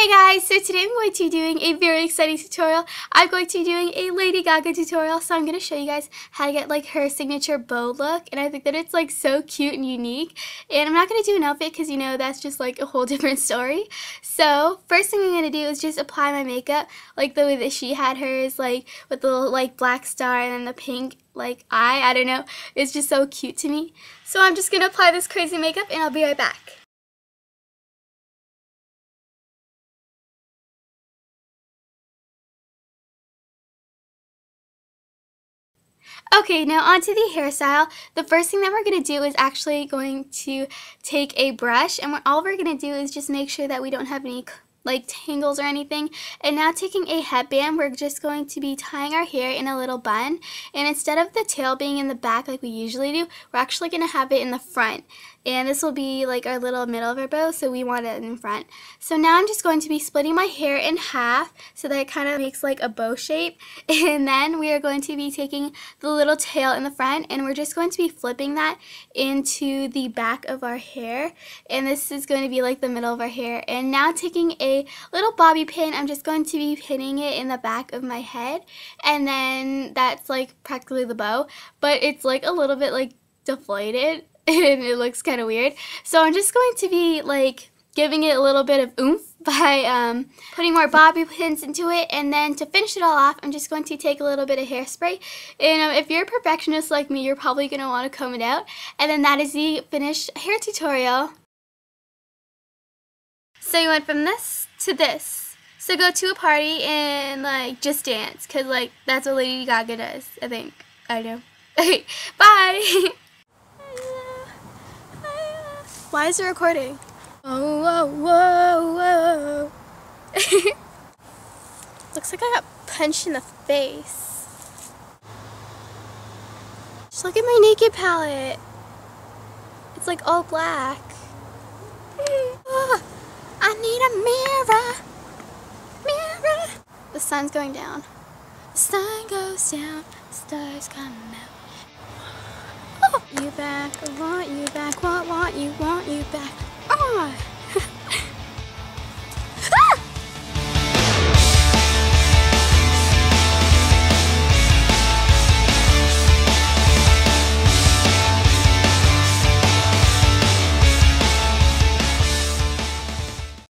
Hey guys, so today I'm going to be doing a very exciting tutorial. I'm going to be doing a Lady Gaga tutorial, so I'm going to show you guys how to get like her signature bow look, and I think that it's like so cute and unique. And I'm not going to do an outfit because you know that's just like a whole different story. So first thing I'm going to do is just apply my makeup like the way that she had hers, like with the little like black star and then the pink like eye. I don't know, it's just so cute to me. So I'm just going to apply this crazy makeup and I'll be right back. Okay, now onto the hairstyle. The first thing that we're going to do is actually going to take a brush, and all we're going to do is just make sure that we don't have any like tangles or anything. And now taking a headband, we're just going to be tying our hair in a little bun, and instead of the tail being in the back like we usually do, we're actually going to have it in the front. And this will be like our little middle of our bow, so we want it in front. So now I'm just going to be splitting my hair in half so that it kind of makes like a bow shape. And then we are going to be taking the little tail in the front, and we're just going to be flipping that into the back of our hair. And this is going to be like the middle of our hair. And now taking a little bobby pin, I'm just going to be pinning it in the back of my head. And then that's like practically the bow, but it's like a little bit like deflated. And it looks kind of weird. So I'm just going to be like giving it a little bit of oomph by putting more bobby pins into it. And then to finish it all off, I'm just going to take a little bit of hairspray. And if you're a perfectionist like me, you're probably going to want to comb it out. And then that is the finished hair tutorial. So you went from this to this. So go to a party and like just dance, because like that's what Lady Gaga does, I think. I know. Okay, bye! Why is it recording? Oh, whoa, whoa, whoa. Looks like I got punched in the face. Just look at my naked palette. It's like all black. Oh, I need a mirror. The sun's going down. The sun goes down, the stars come out. You back, I want you back, want you back.